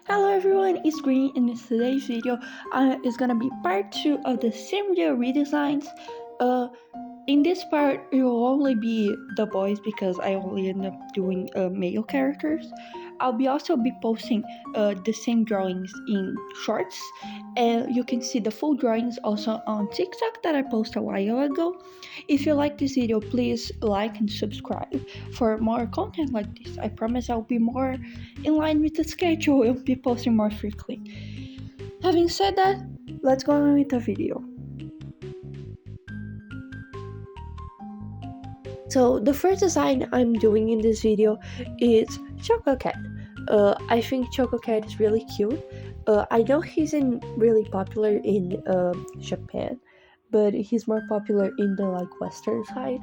Hello everyone, it's Green and in today's video is gonna be part 2 of the sanrio redesigns. Uh, in this part it will only be the boys because I only end up doing male characters. I'll also be posting the same drawings in shorts, and you can see the full drawings also on TikTok that I posted a while ago. If you like this video, please like and subscribe for more content like this. I promise I'll be more in line with the schedule. We'll be posting more frequently. Having said that, let's go on with the video. So the first design I'm doing in this video is Choco Cat. I think Choco Cat is really cute. I know he's really popular in Japan, but he's more popular in the western side.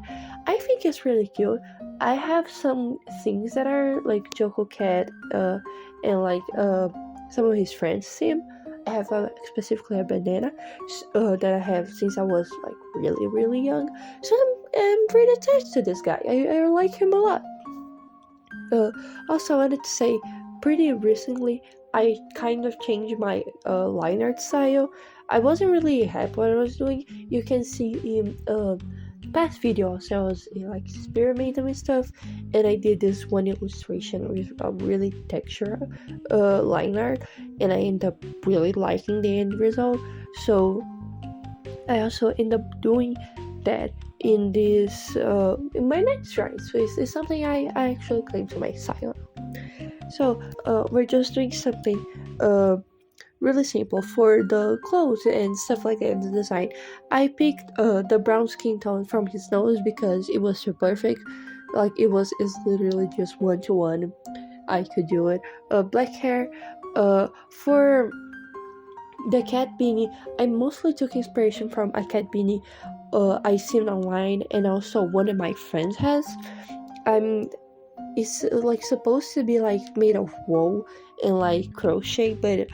I think it's really cute. I have some things that are like Choco Cat and some of his friends sim. I have specifically a banana that I have since I was really young. So I'm pretty attached to this guy. I like him a lot. Also, I wanted to say, pretty recently, I kind of changed my line art style. I wasn't really happy what I was doing. You can see in past videos I was experimenting with stuff, and I did this one illustration with a really texture line art, and I ended up really liking the end result. So I also end up doing that in this in my next drawing. So it's something I actually claim to my style. So we're just doing something really simple for the clothes and stuff like that in the design. I picked the brown skin tone from his nose because it was so perfect. It's literally just 1-to-1. I could do it. Black hair. For the cat beanie, I mostly took inspiration from a cat beanie I seen online, and also one of my friends has. It's supposed to be made of wool and crochet, but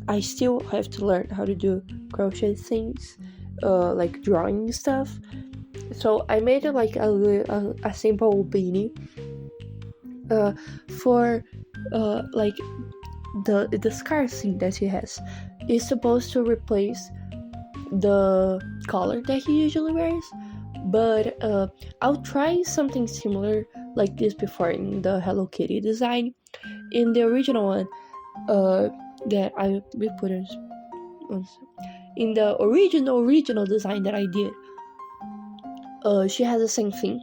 I still have to learn how to do crochet things, like drawing stuff. So I made it a simple beanie. For the scarf thing that he has is supposed to replace the collar that he usually wears, but I'll try something similar like this before in the Hello Kitty design. In the original one that I will put in the original design that I did, she has the same thing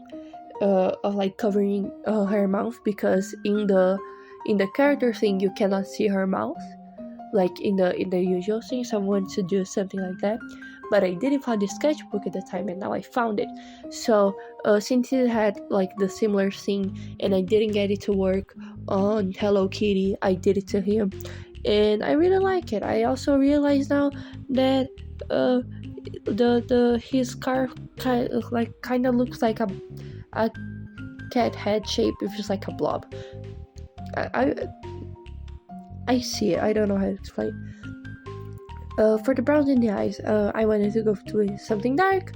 of covering her mouth, because in the character thing you cannot see her mouth like in the usual things. I wanted to do something like that, but I didn't find the sketchbook at the time, and now I found it. So since it had the similar thing and I didn't get it to work on Hello Kitty, I did it to him, and I really like it. I also realize now that his scarf kind of looks like a cat head shape with just a blob. I see it. I don't know how to explain. For the brows in the eyes, I wanted to go to something dark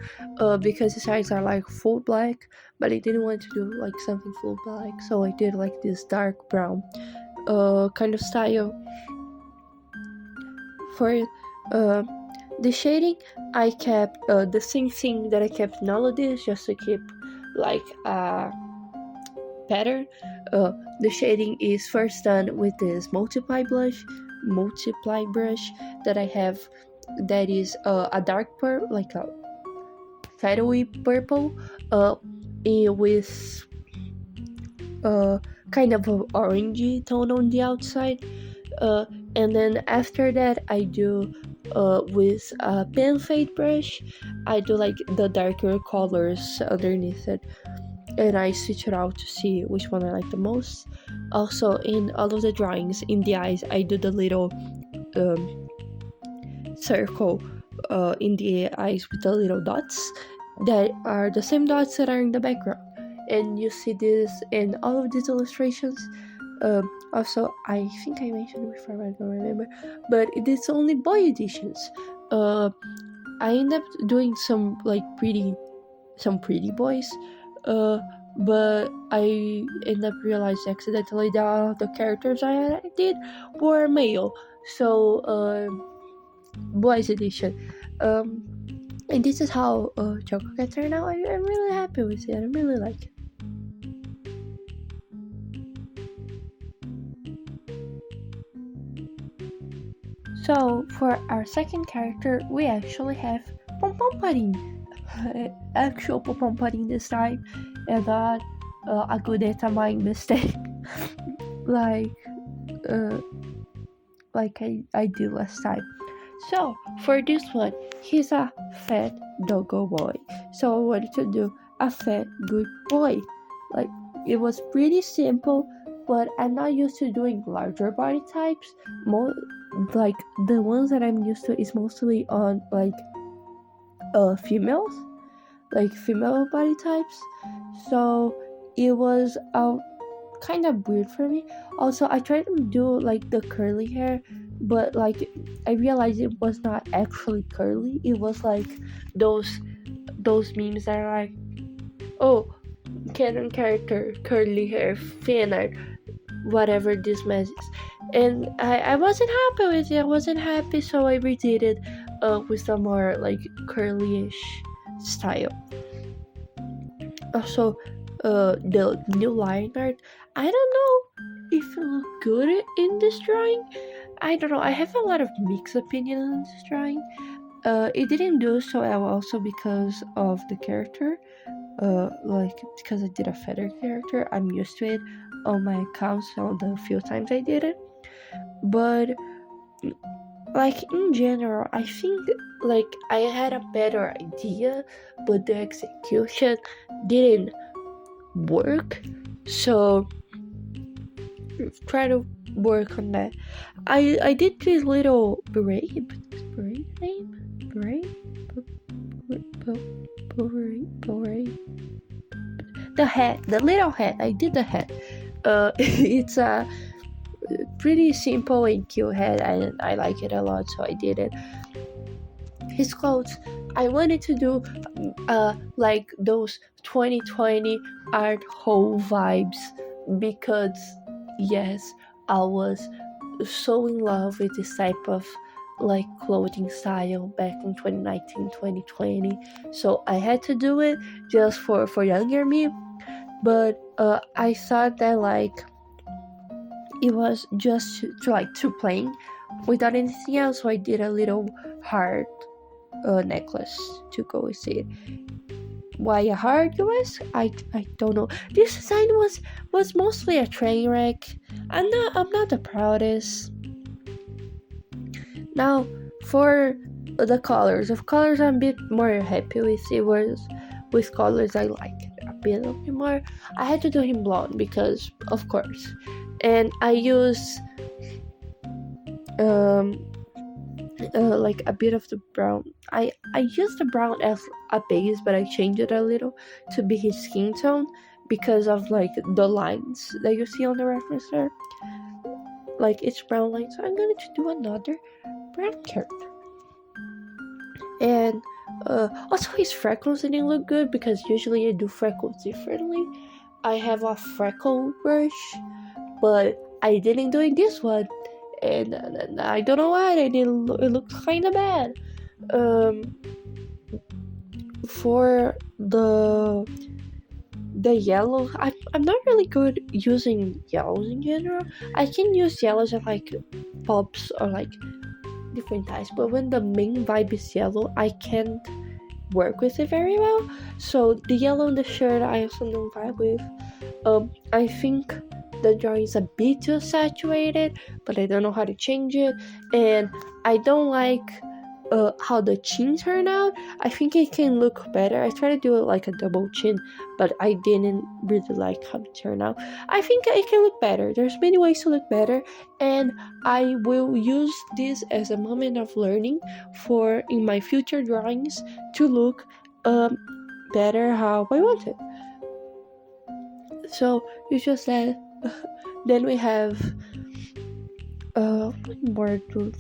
because his eyes are full black, but I didn't want to do something full black, so I did this dark brown kind of style. For the shading, I kept the same thing that I kept in all of this, just to keep a pattern. The shading is first done with this multiply brush that I have, that is a dark purple, a shadowy purple, with kind of an orangey tone on the outside, and then after that I do with a pen fade brush, I do the darker colors underneath it, and I switch it out to see which one I like the most. Also, in all of the drawings in the eyes, I do the little circle in the eyes with the little dots that are the same dots that are in the background, and you see this in all of these illustrations. Also, I think I mentioned it before, I don't remember, but it is only boy editions. I end up doing some pretty boys, but I ended up realizing accidentally that all of the characters I did were male. So, boys edition. And this is how Chococat turned out. I'm really happy with it. I really like it. So, for our second character, we actually have Pom Pom Pudding. Actual Pom Pom Pudding this time, and not a Gudeta mind mistake. like uh, I did last time. So for this one, he's a fat doggo boy. So I wanted to do a fat good boy. Like it was pretty simple, but I'm not used to doing larger body types. Like the ones that I'm used to is mostly on like females, like female body types. So it was kind of weird for me. Also, I tried to do like the curly hair, but like I realized it was not actually curly. It was like those memes that are like, oh, canon character curly hair fan art, whatever this means. And I wasn't happy with it. I wasn't happy, so I redid it with some more like curly-ish style. Also, the new line art, I don't know if it looked good in this drawing. I don't know. I have a lot of mixed opinions on this drawing. It didn't do so well also because of the character. Like because I did a feather character, I'm used to it on my accounts on the few times I did it. But like in general, I think like I had a better idea, but the execution didn't work. So try to work on that. I did this little beret name? Beret? The hat, the little hat. I did the hat. It's a pretty simple and cute hat, and I like it a lot, so I did it. His clothes, I wanted to do like those 2020 art hole vibes, because yes, I was so in love with this type of like clothing style back in 2019 2020, so I had to do it just for younger me. But I thought that like it was just like too plain without anything else, so I did a little heart necklace to go with it. Why a heart, you ask? I don't know. This design was mostly a train wreck. I'm not the proudest. Now for the colors. Of colors I'm a bit more happy with. It was with colors I like it a bit more. I had to do him blonde because of course. And I use like a bit of the brown. I used the brown as a base, but I changed it a little to be his skin tone because of like the lines that you see on the reference there. Like it's brown line, so I'm going to do another brown character. And also his freckles didn't look good because usually I do freckles differently. I have a freckle brush, but I didn't do it this one, and I don't know why it didn't. It looks kind of bad. For the yellow, I'm not really good using yellows in general. I can use yellows at like pops or like different types, but when the main vibe is yellow, I can't work with it very well. So the yellow in the shirt I also don't vibe with. I think the drawing is a bit too saturated, but I don't know how to change it, and I don't like how the chin turned out. I think it can look better. I tried to do it like a double chin, but I didn't really like how it turned out. I think it can look better. There's many ways to look better, and I will use this as a moment of learning for in my future drawings to look better how I want it. So you just said. Then we have more to.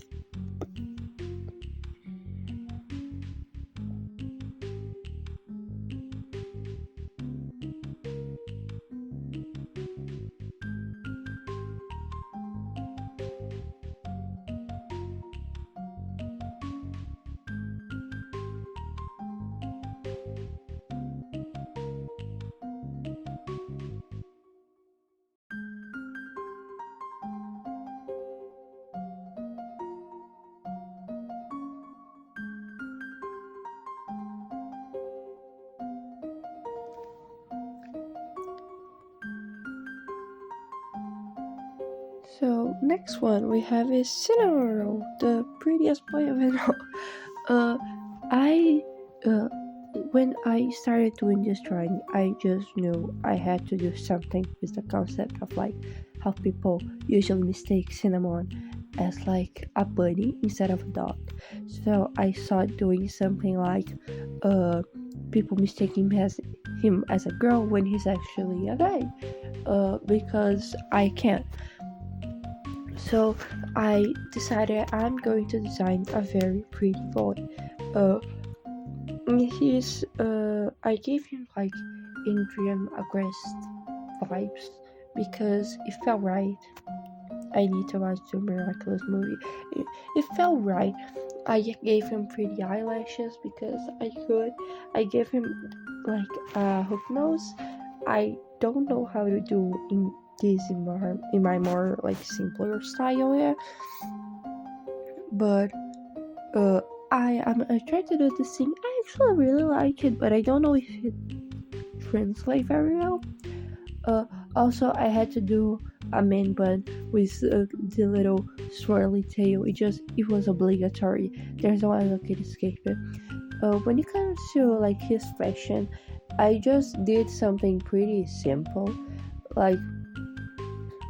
So next one we have is Sanrio, the prettiest boy of it all. I uh, when I started doing this drawing, I just knew I had to do something with the concept of like how people usually mistake cinnamon as like a bunny instead of a dog. So I started doing something like people mistaking him as a girl when he's actually a guy. Because I can't. So I decided I'm going to design a very pretty boy. Uh, I gave him like Adrian aggressed vibes because it felt right. I need to watch the miraculous movie. It felt right. I gave him pretty eyelashes because I could. I gave him like a hook nose. I don't know how to do in my more like simpler style here, but uh, I tried to do this thing. I actually really like it, but I don't know if it translates very well. Uh, Also, I had to do a man bun with the little swirly tail. It was obligatory. There's no way I could escape it. When it comes to like his fashion, I just did something pretty simple. Like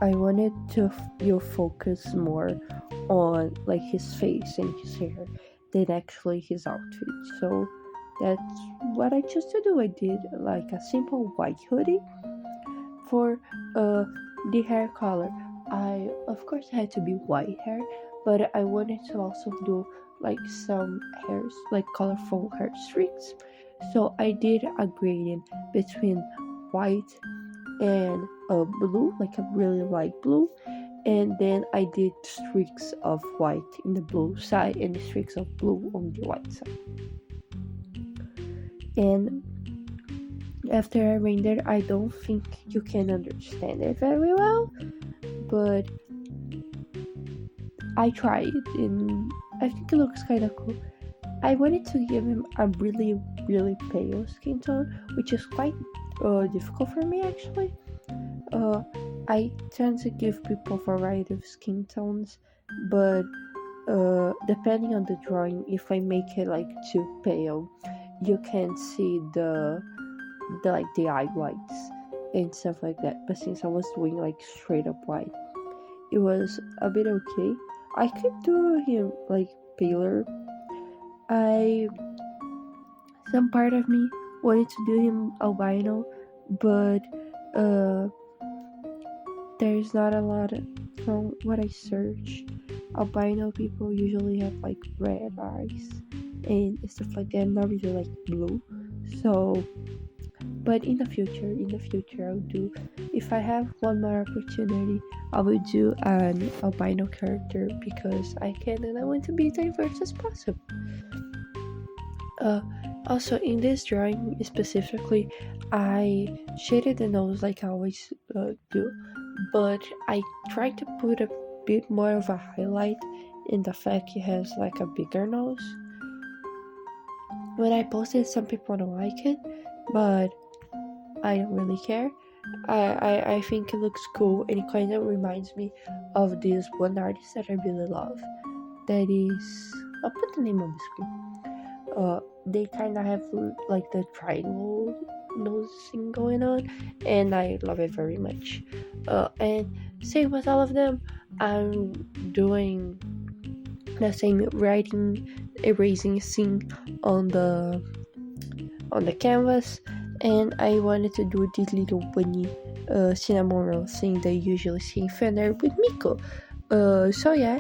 I wanted to you focus more on like his face and his hair than actually his outfit. So that's what I chose to do. I did like a simple white hoodie for the hair color. I of course had to be white hair, but I wanted to also do like some hairs, like colorful hair streaks. So I did a gradient between white and blue, like a really light blue, and then I did streaks of white in the blue side and streaks of blue on the white side. And after I rendered, I don't think you can understand it very well, but I tried and I think it looks kind of cool. I wanted to give him a really, really pale skin tone, which is quite difficult for me actually. Uh, I tend to give people a variety of skin tones, but depending on the drawing, if I make it like too pale, you can see the like the eye whites and stuff like that. But since I was doing like straight up white, it was a bit okay. I could do him like paler. I Some part of me wanted to do him albino, but uh there's not a lot from what I searched. Albino people usually have like red eyes and stuff like that, not really like blue. So but in the future I'll do, if I have one more opportunity, I will do an albino character because I can and I want to be diverse as possible. uh Also in this drawing specifically, I shaded the nose like I always do, but I tried to put a bit more of a highlight in the fact he has like a bigger nose. When I posted, some people don't like it, but I don't really care. I think it looks cool and it kind of reminds me of this one artist that I really love. That is, I'll put the name on the screen. They kind of have like the triangle nose thing going on, and I love it very much. And same with all of them, I'm doing the same writing, erasing thing on the canvas, and I wanted to do this little bunny cinnamon roll thing that you usually see in fan with Miko. So yeah,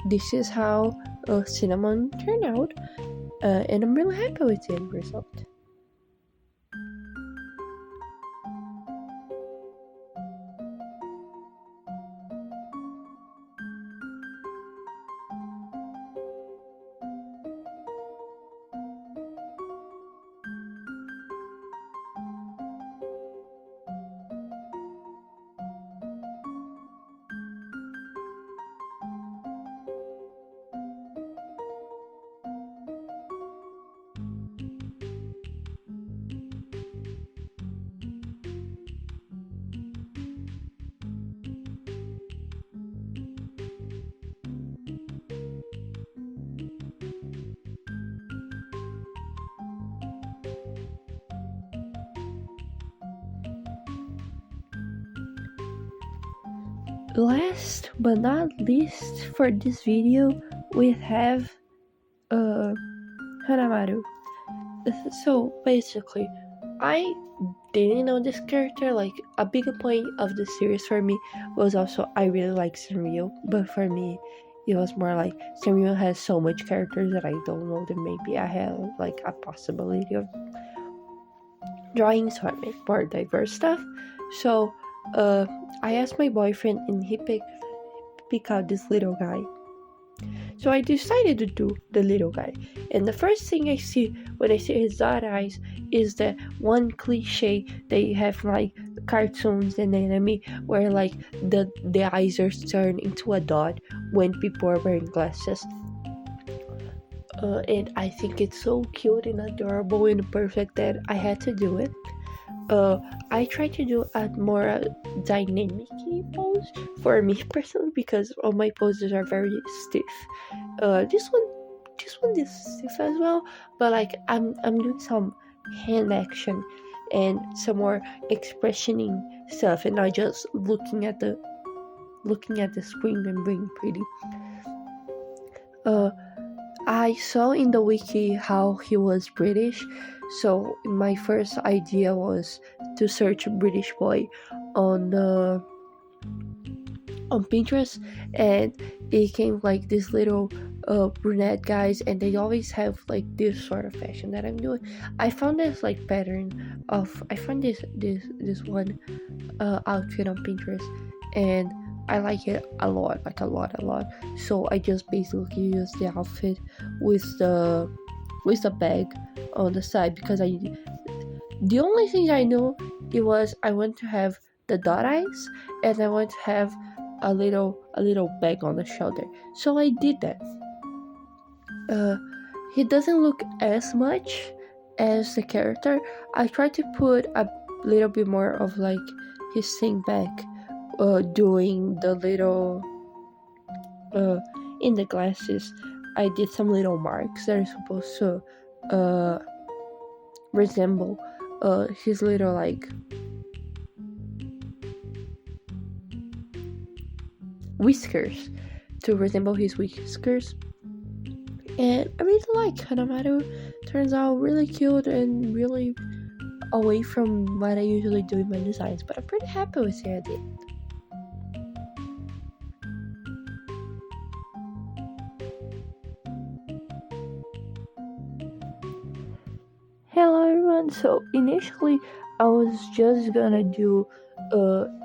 this is how cinnamon turned out, and I'm really happy with the end result. last but not least for this video, we have Hanamaru. So basically, I didn't know this character. Like, a big point of the series for me was also I really like sanrio, but for me it was more like sanrio has so much characters that I don't know that maybe I have like a possibility of drawing, so I make more diverse stuff. So I asked my boyfriend and he pick out this little guy. So I decided to do the little guy. And the first thing I see when I see his dot eyes is that one cliche they have like cartoons and anime where like the eyes are turned into a dot when people are wearing glasses. And I think it's so cute and adorable and perfect that I had to do it. I try to do a more dynamic pose for me personally because all my poses are very stiff. This one is stiff as well, but like I'm doing some hand action and some more expressioning stuff, and not just looking at the screen and being pretty. I saw in the wiki how he was British, so my first idea was to search British boy on on Pinterest, and it came like this little brunette guys, and they always have like this sort of fashion that I'm doing. I found this like pattern of I found this one outfit on Pinterest, and I like it a lot, like a lot. So I just basically use the outfit with the bag on the side because the only thing I knew it was I want to have the dot eyes and I want to have a little bag on the shoulder. So I did that. He doesn't look as much as the character. I tried to put a little bit more of like his thing back, doing the little in the glasses. I did some little marks that are supposed to resemble his little like whiskers, to resemble his whiskers. And I really like Hanamaru. Turns out really cute and really away from what I usually do in my designs, but I'm pretty happy with the idea. Hello everyone. So initially I was just gonna do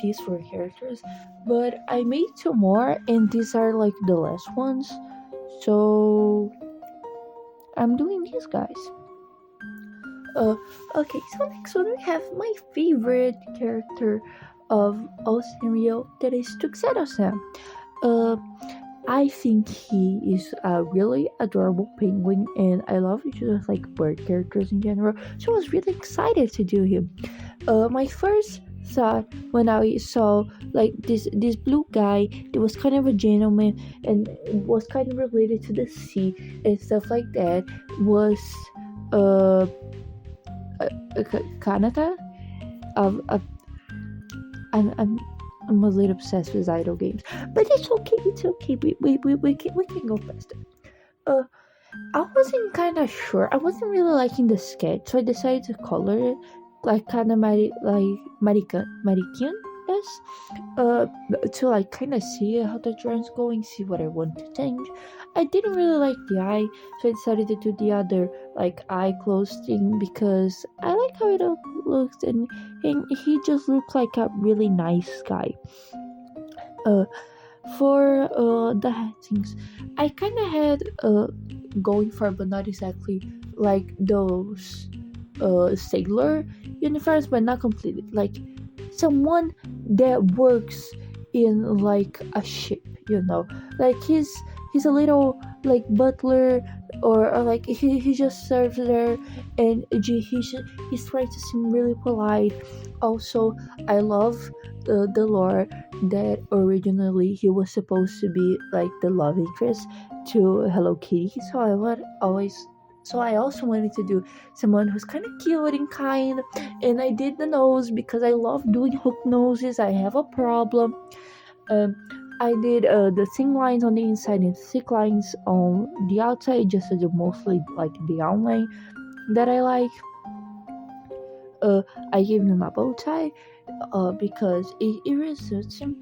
these 4 characters, but I made 2 more and these are like the last ones. So I'm doing these guys. Okay, so next one we have my favorite character of all sanrio, that is Tuxedo-san. I think he is a really adorable penguin, and I love just like bird characters in general. So I was really excited to do him. My first thought when I saw like this blue guy, it was kind of a gentleman and was kind of related to the sea and stuff like that, was Kanata. I'm a little obsessed with idol games, but it's okay. We can go past it. I wasn't kind of sure. I wasn't really liking the sketch, so I decided to color it like kind of Marikian, yes. To like kind of see how the drawing's going, see what I want to change. I didn't really like the eye, so I decided to do the other like eye close thing because I like how it looks, and he just looks like a really nice guy. For the things, I kind of had going for, but not exactly like those sailor uniforms, but not completely. Like someone that works in like a ship, like he's a little like butler, or like he just serves there, and he's trying to seem really polite. Also, I love the lore that originally he was supposed to be like the love interest to Hello Kitty, so I also wanted to do someone who's kind of cute and kind, and I did the nose because I love doing hook noses. I have a problem. Um, I did the thin lines on the inside and thick lines on the outside, just to do mostly like the outline that I like. Uh, I gave him a bow tie because it really suits him.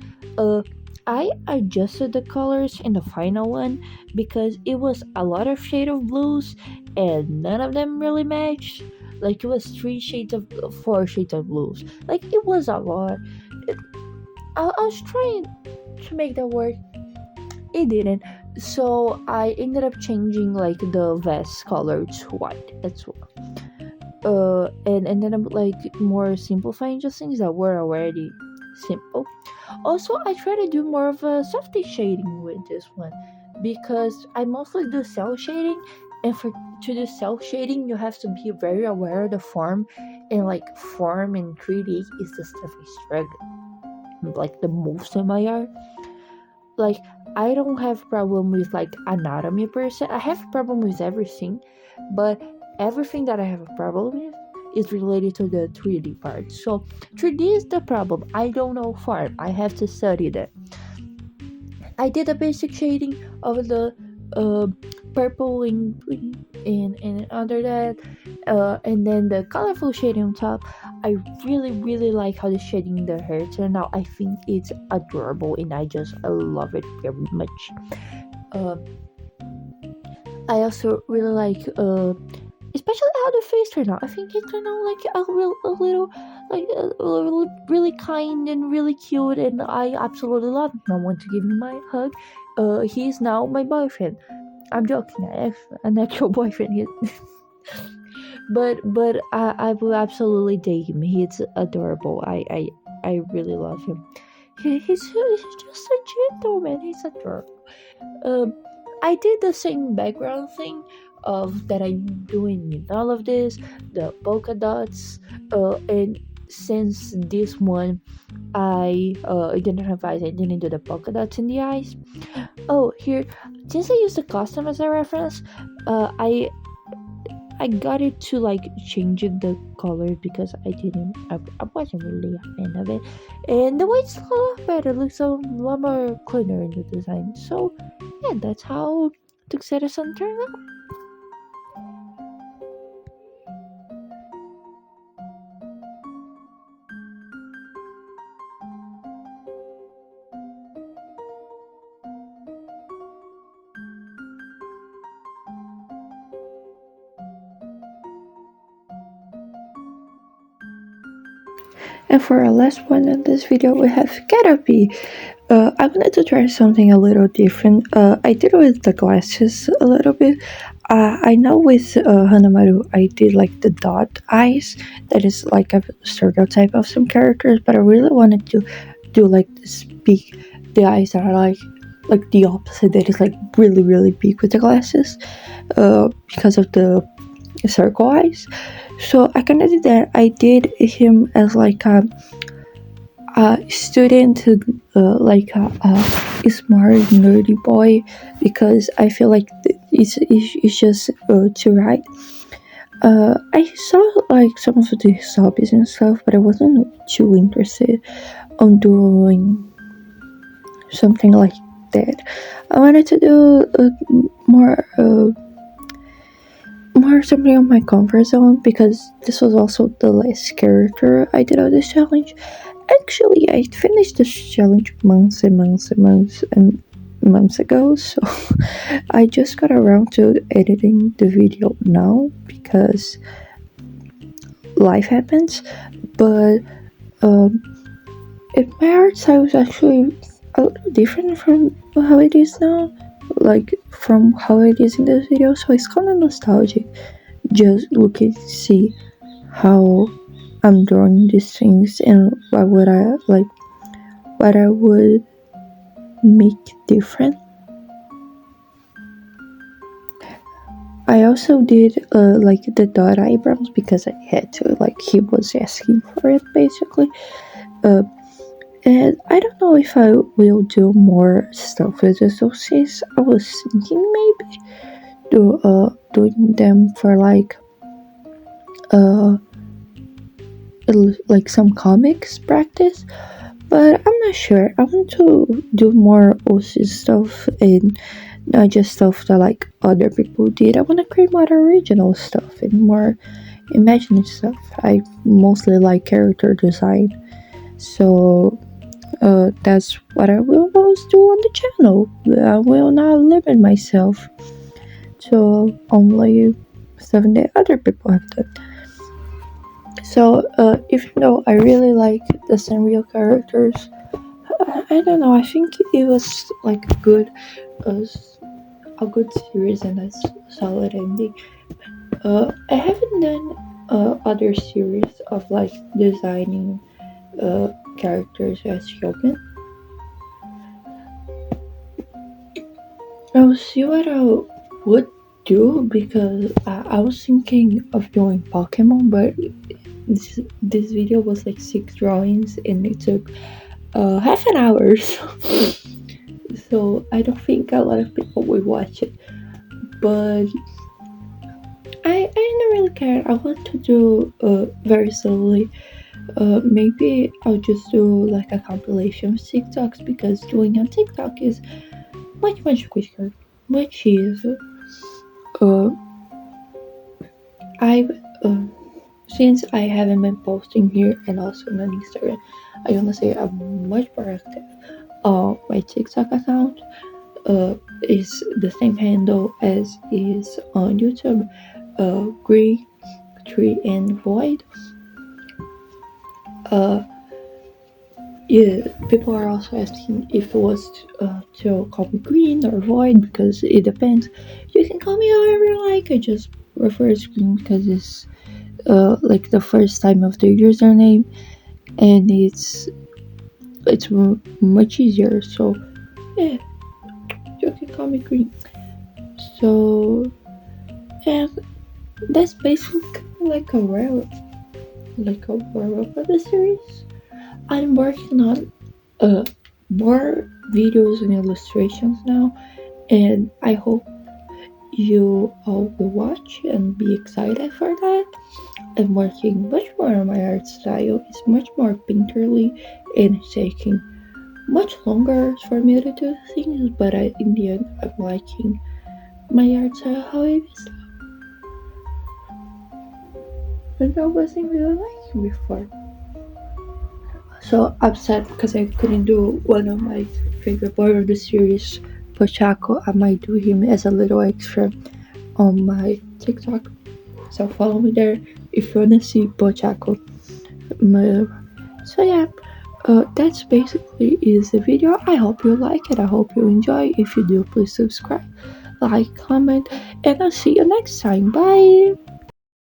I adjusted the colors in the final one because it was a lot of shade of blues and none of them really matched. Like it was four shades of blues. Like it was a lot. It, I was trying to make that work. It didn't. So I ended up changing like the vest color to white as well. And then I'm like more simplifying just things that were already simple. Also, I try to do more of a softy shading with this one because I mostly do cell shading, and for to do cell shading, you have to be very aware of the form, and like form in 3D is the stuff I struggle like the most in my art. Like I don't have problem with like anatomy per se. I have a problem with everything, but everything that I have a problem with is related to the 3D part. So 3D is the problem. I don't know form. I have to study that. I did a basic shading of the uh, purple and under that, and then the colorful shading on top. I really like how the shading in the hair turned out. I think it's adorable, and I love it very much. Uh, I also really like especially how the face turned out. I think it turned out like a little, like really kind and really cute, and I absolutely love him. I want to give him my hug. He's now my boyfriend. I'm joking. I have an actual boyfriend. But I will absolutely date him. He's adorable. I really love him. He's just a gentleman. He's adorable. Um, I did the same background thing of that I'm doing in all of this, the polka dots, and since this one I didn't have eyes, I didn't do the polka dots in the eyes. Oh, here, since I used the costume as a reference, I got it to like change the color because I wasn't really a fan of it, and the white's a lot better, looks a lot more cleaner in the design. So yeah, that's how Tuxedo-san turned out. And for our last one in this video, we have Caterpie. I wanted to try something a little different. I did with the glasses a little bit. I know with Hanamaru, I did like the dot eyes. That is like a stereotype of some characters, but I really wanted to do like this big, the eyes that are like the opposite. That is like really big with the glasses, because of the circle eyes. So I kind of did that. I did him as like a student, like a smart nerdy boy, because I feel like it's just to write. I saw like some of his hobbies and stuff, but I wasn't too interested on doing something like that. I wanted to do more more something on my comfort zone, because this was also the last character I did on this challenge. Actually, I finished this challenge months and months ago, so I just got around to editing the video now because life happens. But um, my art style was actually a little different from how it is now, like from how it is in this video, so it's kind of nostalgic just looking to see how I'm drawing these things and what I would make different. I also did like the dot eyebrows because I had to, like he was asking for it basically. And I don't know if I will do more stuff with the associates. I was thinking maybe doing them for like like some comics practice, but I'm not sure. I want to do more OC stuff and not just stuff that like other people did. I want to create more original stuff and more imaginative stuff. I mostly like character design, so that's what I will always do on the channel. I will not limit myself to only stuff that other people have done. So even though I really like the sanrio characters, I don't know. I think it was like uh, a good series and a solid ending. I haven't done other series of like designing characters as human. I'll see what I would do because I was thinking of doing Pokemon, but this video was like 6 drawings and it took half an hour. So I don't think a lot of people will watch it. But I don't really care. I want to do very slowly. Maybe I'll just do like a compilation of TikToks because doing on TikTok is much quicker, much easier. Uh, I since I haven't been posting here and also on Instagram, I wanna say I'm much more active. My TikTok account is the same handle as is on YouTube. Green Tree and Void. Uh, yeah, people are also asking if it was to call me Green or Void because it depends. You can call me however you like. I just prefer Green because it's like the first time of the username and it's much easier. So yeah, you can call me Green. So and that's basically like a wrap up of the series. I'm working on more videos and illustrations now, and I hope you all will watch and be excited for that. I'm working much more on my art style. It's much more painterly and it's taking much longer for me to do things, but in the end, I'm liking my art style how it is. And I wasn't really liking before. So upset because I couldn't do one of my favorite part of the series, Pochaco. I might do him as a little extra on my TikTok. So follow me there if you wanna see Pochaco. So yeah, that's basically is the video. I hope you like it. I hope you enjoy. If you do, please subscribe, like, comment, and I'll see you next time. Bye.